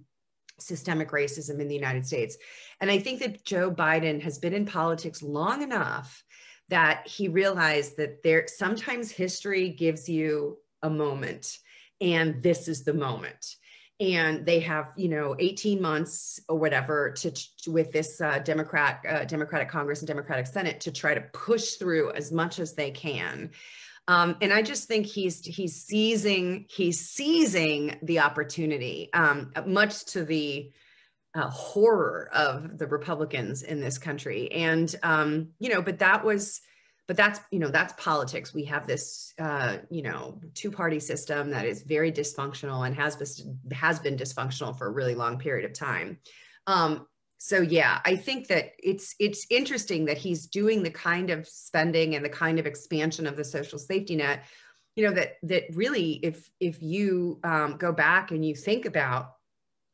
systemic racism in the United States. And I think that Joe Biden has been in politics long enough that he realized that sometimes history gives you a moment, and this is the moment. And they have, 18 months or whatever with this Democratic Congress and Democratic Senate to try to push through as much as they can. And I just think he's seizing the opportunity, much to the horror of the Republicans in this country. And but that's politics. We have this, two-party system that is very dysfunctional and has been dysfunctional for a really long period of time. So yeah, I think that it's interesting that he's doing the kind of spending and the kind of expansion of the social safety net, that really, if you go back and you think about,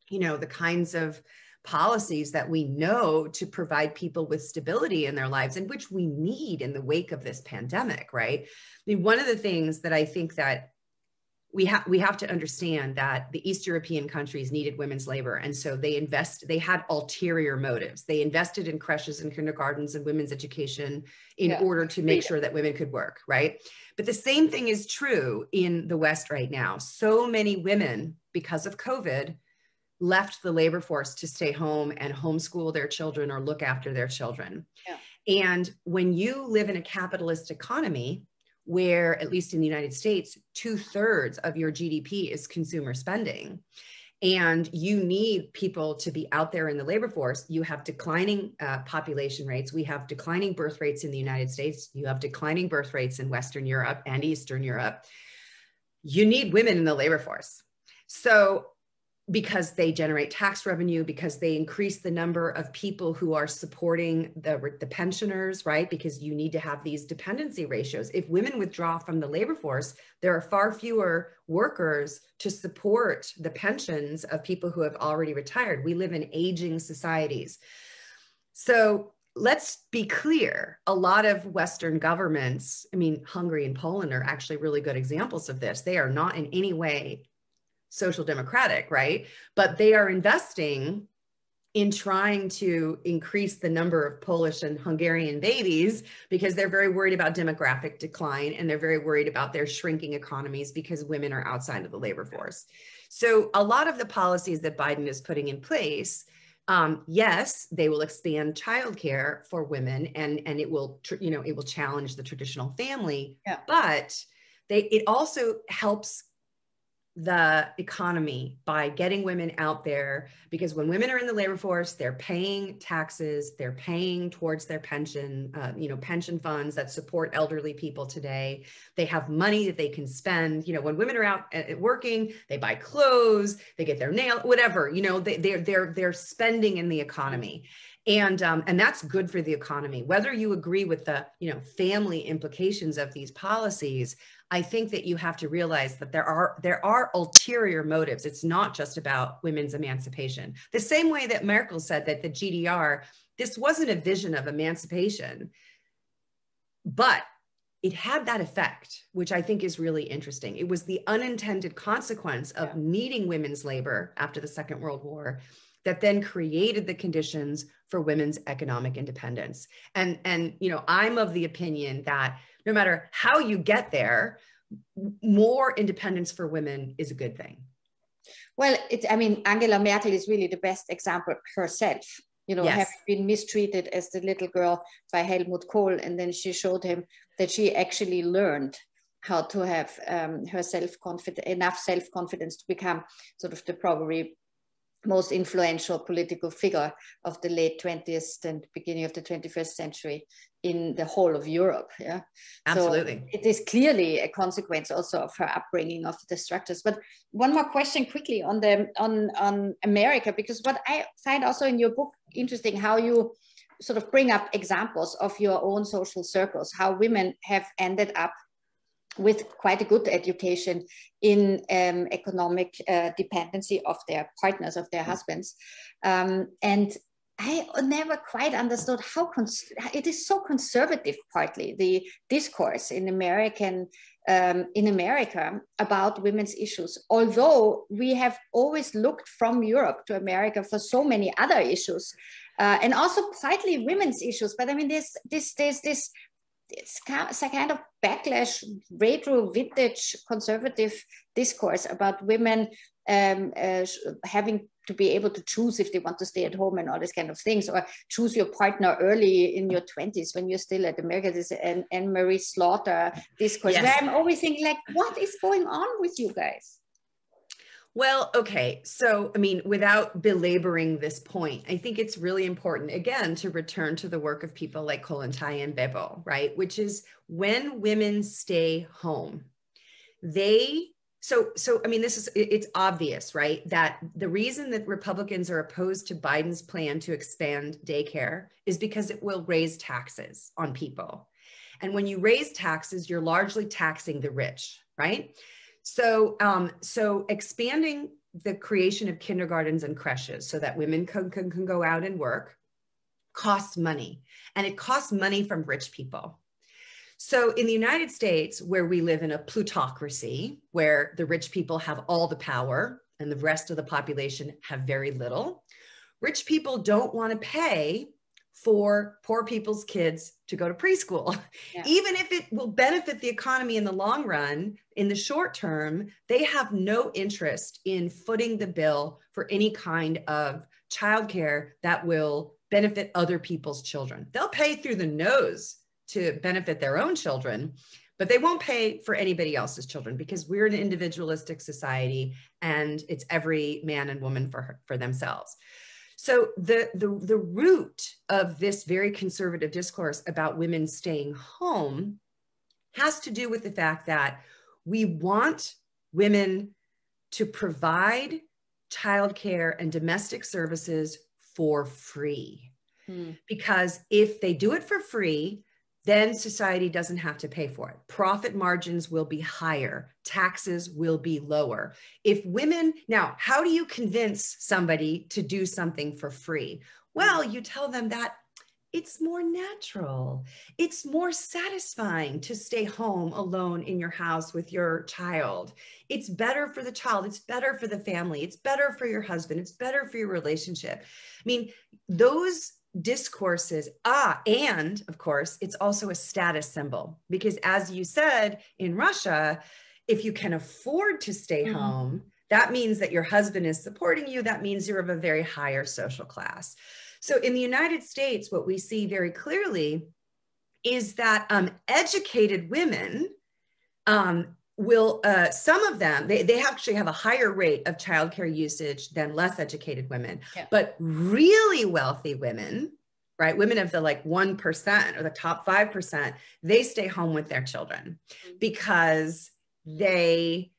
the kinds of policies that we know to provide people with stability in their lives, and which we need in the wake of this pandemic, right? I mean, one of the things that I think that we have to understand that the East European countries needed women's labor. And so they had ulterior motives. They invested in creches and kindergartens and women's education in order to make sure that women could work, right? But the same thing is true in the West right now. So many women, because of COVID, left the labor force to stay home and homeschool their children or look after their children. Yeah. And when you live in a capitalist economy, where, at least in the United States, 2/3 of your GDP is consumer spending, and you need people to be out there in the labor force, you have declining population rates. We have declining birth rates in the United States. You have declining birth rates in Western Europe and Eastern Europe. You need women in the labor force. So, because they generate tax revenue, because they increase the number of people who are supporting the pensioners, right? Because you need to have these dependency ratios. If women withdraw from the labor force, there are far fewer workers to support the pensions of people who have already retired. We live in aging societies. So let's be clear, a lot of Western governments, I mean, Hungary and Poland are actually really good examples of this. They are not in any way social democratic, right? But they are investing in trying to increase the number of Polish and Hungarian babies because they're very worried about demographic decline, and they're very worried about their shrinking economies because women are outside of the labor force. So a lot of the policies that Biden is putting in place, yes, they will expand childcare for women, and it will, it will challenge the traditional family, but it also helps the economy by getting women out there, because when women are in the labor force, they're paying taxes, they're paying towards their pension, pension funds that support elderly people today. They have money that they can spend. When women are out working, they buy clothes, they get their nail, whatever, they're spending in the economy. And that's good for the economy. Whether you agree with the, family implications of these policies, I think that you have to realize that there are ulterior motives. It's not just about women's emancipation. The same way that Merkel said that the GDR, this wasn't a vision of emancipation, but it had that effect, which I think is really interesting. It was the unintended consequence of needing women's labor after the Second World War that then created the conditions for women's economic independence. And I'm of the opinion that no matter how you get there, more independence for women is a good thing. Well, Angela Merkel is really the best example herself. Have been mistreated as the little girl by Helmut Kohl, and then she showed him that she actually learned how to have enough self-confidence to become sort of the probably most influential political figure of the late 20th and beginning of the 21st century in the whole of Europe. Yeah, absolutely. So it is clearly a consequence also of her upbringing, of the structures. But one more question quickly on America, because what I find also in your book interesting, how you sort of bring up examples of your own social circles, how women have ended up with quite a good education in economic dependency of their partners, of their husbands. And I never quite understood how it is so conservative, partly, the discourse in America about women's issues, although we have always looked from Europe to America for so many other issues, and also partly women's issues. But there's this it's a kind of backlash, retro vintage conservative discourse about women having to be able to choose if they want to stay at home and all these kind of things, or choose your partner early in your 20s when you're still at America. This Anne-Marie Slaughter discourse, where I'm always thinking, like, what is going on with you guys? Well, okay. So, without belaboring this point, I think it's really important, again, to return to the work of people like Kollontai and Bebo, right? Which is when women stay home, it's obvious, right? That the reason that Republicans are opposed to Biden's plan to expand daycare is because it will raise taxes on people. And when you raise taxes, you're largely taxing the rich, right? So, so expanding the creation of kindergartens and creches so that women can go out and work costs money, and it costs money from rich people. So in the United States, where we live in a plutocracy, where the rich people have all the power and the rest of the population have very little, rich people don't want to pay for poor people's kids to go to preschool. Yeah. Even if it will benefit the economy in the long run, in the short term, they have no interest in footing the bill for any kind of childcare that will benefit other people's children. They'll pay through the nose to benefit their own children, but they won't pay for anybody else's children because we're an individualistic society and it's every man and woman for themselves. So the root of this very conservative discourse about women staying home has to do with the fact that we want women to provide childcare and domestic services for free. Because if they do it for free, then society doesn't have to pay for it. Profit margins will be higher. Taxes will be lower. If women, now, how do you convince somebody to do something for free? Well, you tell them that it's more natural. It's more satisfying to stay home alone in your house with your child. It's better for the child. It's better for the family. It's better for your husband. It's better for your relationship. I mean, those discourses, and of course, it's also a status symbol because as you said, in Russia, if you can afford to stay home, that means that your husband is supporting you. That means you're of a very higher social class. So in the United States, what we see very clearly is that educated women will, some of them, they actually have a higher rate of childcare usage than less educated women, but really wealthy women, right? Women of the like 1% or the top 5%, they stay home with their children because they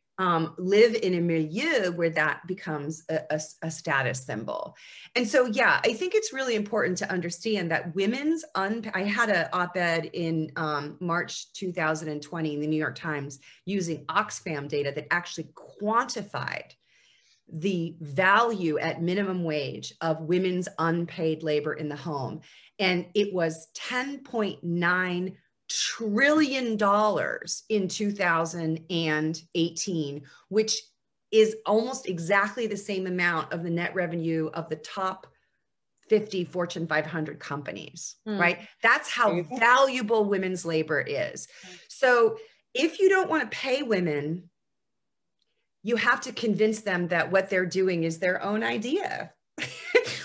live in a milieu where that becomes a status symbol. And so, yeah, I think it's really important to understand that women's, I had an op-ed in March 2020 in the New York Times using Oxfam data that actually quantified the value at minimum wage of women's unpaid labor in the home. And it was $10.9 trillion in 2018, which is almost exactly the same amount of the net revenue of the top 50 Fortune 500 companies, right? That's how valuable women's labor is. So if you don't want to pay women, you have to convince them that what they're doing is their own idea.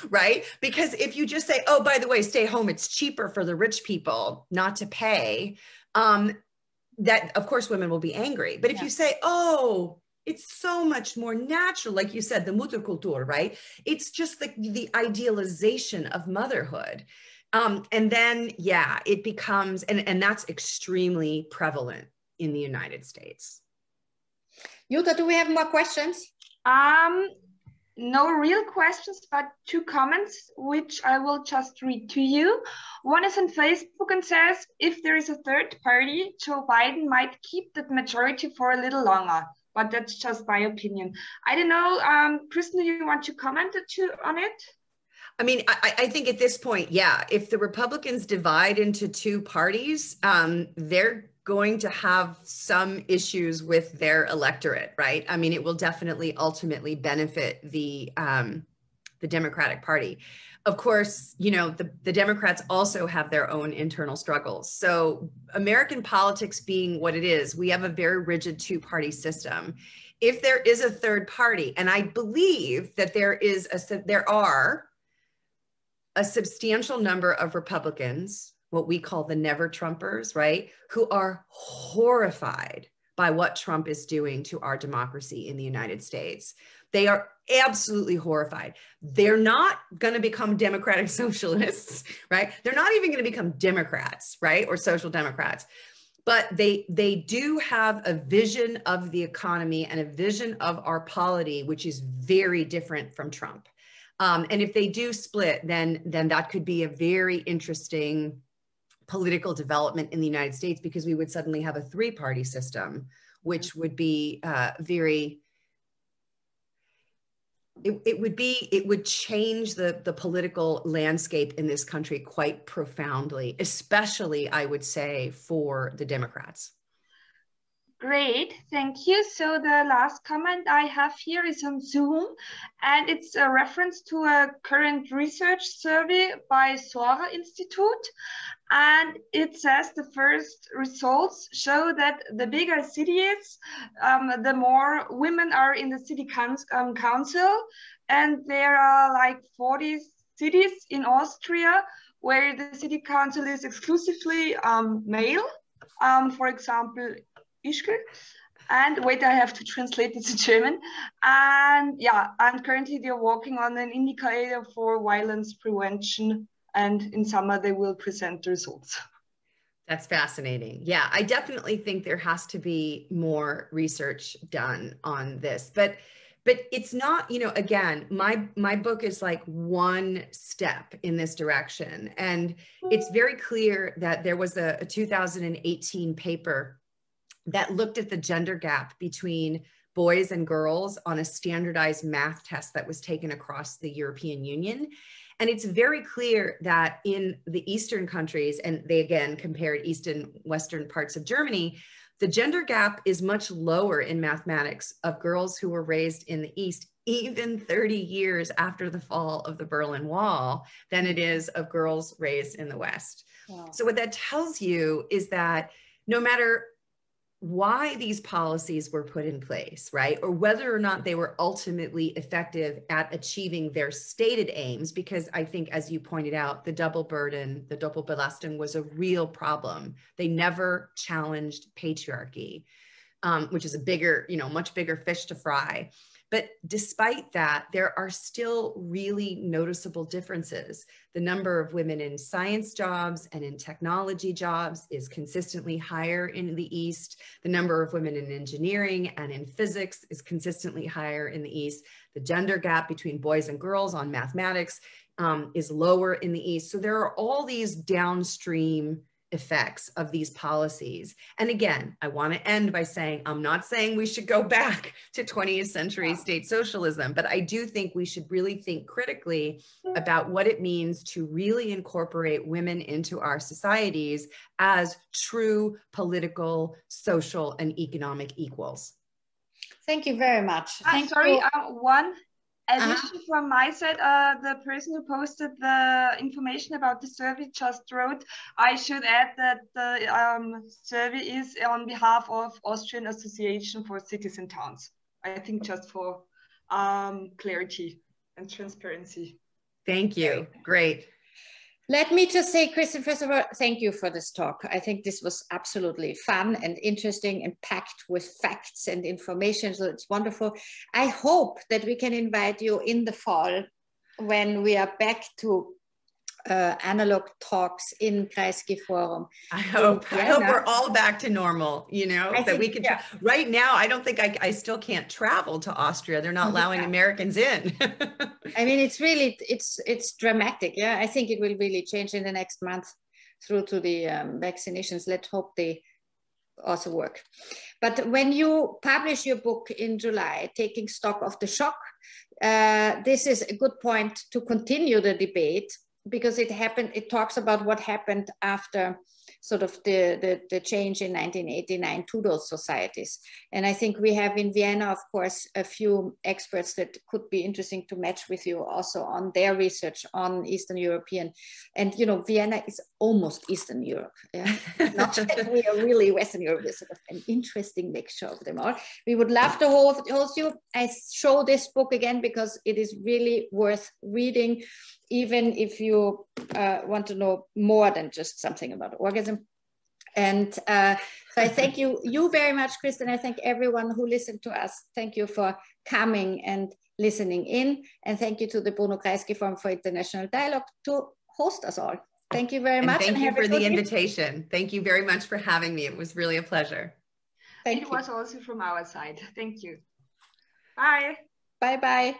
Right? Because if you just say, oh, by the way, stay home, it's cheaper for the rich people not to pay, that of course women will be angry. But if you say, oh, it's so much more natural, like you said, the Mutterkultur, right? It's just like the idealization of motherhood. And then, yeah, it becomes, and that's extremely prevalent in the United States. Jutta, do we have more questions? No real questions, but two comments, which I will just read to you. One is on Facebook and says, if there is a third party, Joe Biden might keep that majority for a little longer, but that's just my opinion. I don't know, Kristen, you want to comment on it? I mean, I think at this point, yeah, if the Republicans divide into two parties, they're going to have some issues with their electorate, right? I mean, it will definitely ultimately benefit the Democratic Party. Of course, you know, the Democrats also have their own internal struggles. So American politics being what it is, we have a very rigid two-party system. If there is a third party, and I believe that there are a substantial number of Republicans, what we call the never Trumpers, right, who are horrified by what Trump is doing to our democracy in the United States. They are absolutely horrified. They're not going to become democratic socialists, right? They're not even going to become Democrats, right, or social democrats. But they do have a vision of the economy and a vision of our polity, which is very different from Trump. And if they do split, then that could be a very interesting political development in the United States, because we would suddenly have a three-party system which would be it would change the political landscape in this country quite profoundly, especially, I would say, for the Democrats. Great, thank you. So the last comment I have here is on Zoom, and it's a reference to a current research survey by SORA Institute. And it says the first results show that the bigger city is, the more women are in the city council. And there are like 40 cities in Austria where the city council is exclusively male. For example, Ischgl. And wait, I have to translate it to German. And yeah, and currently they're working on an indicator for violence prevention. And in summer, they will present the results. That's fascinating. Yeah, I definitely think there has to be more research done on this. But it's not, you know, again, my book is like one step in this direction. And it's very clear that there was a 2018 paper that looked at the gender gap between boys and girls on a standardized math test that was taken across the European Union. And it's very clear that in the Eastern countries, and they again compared East and Western parts of Germany, the gender gap is much lower in mathematics of girls who were raised in the East, even 30 years after the fall of the Berlin Wall, than it is of girls raised in the West. Wow. So what that tells you is that no matter why these policies were put in place, right? Or whether or not they were ultimately effective at achieving their stated aims, because I think, as you pointed out, the double burden, the Doppelbelastung was a real problem. They never challenged patriarchy, which is a bigger, you know, much bigger fish to fry. But despite that, there are still really noticeable differences. The number of women in science jobs and in technology jobs is consistently higher in the East. The number of women in engineering and in physics is consistently higher in the East. The gender gap between boys and girls on mathematics is lower in the East. So there are all these downstream effects of these policies. And again, I want to end by saying, I'm not saying we should go back to 20th century state socialism, but I do think we should really think critically about what it means to really incorporate women into our societies as true political, social, and economic equals. Thank you very much. One addition from my side, the person who posted the information about the survey just wrote, I should add that the survey is on behalf of Austrian Association for Cities and Towns. I think just for clarity and transparency. Thank you. Great. Let me just say, Kristen, first of all, thank you for this talk. I think this was absolutely fun and interesting and packed with facts and information. So it's wonderful. I hope that we can invite you in the fall when we are back to analog talks in Kreisky Forum. I hope we're all back to normal, you know, that we can, right now, I don't think I still can't travel to Austria. They're not allowing Americans in. I mean, it's really, it's dramatic. Yeah, I think it will really change in the next month through to the vaccinations. Let's hope they also work. But when you publish your book in July, Taking Stock of the Shock, this is a good point to continue the debate, because it talks about what happened after sort of the change in 1989 to those societies. And I think we have in Vienna, of course, a few experts that could be interesting to match with you also on their research on Eastern European. And, you know, Vienna is almost Eastern Europe. Yeah? Not that we are really Western Europe, it's sort of an interesting mixture of them all. We would love to host you. I show this book again because it is really worth reading, even if you want to know more than just something about orgasm. And so I thank you very much, Kristen. I thank everyone who listened to us. Thank you for coming and listening in. And thank you to the Bruno Kreisky Forum for International Dialogue to host us all. Thank you very much. Thank you for the invitation. Thank you very much for having me. It was really a pleasure. It was also from our side. Thank you. Bye. Bye-bye.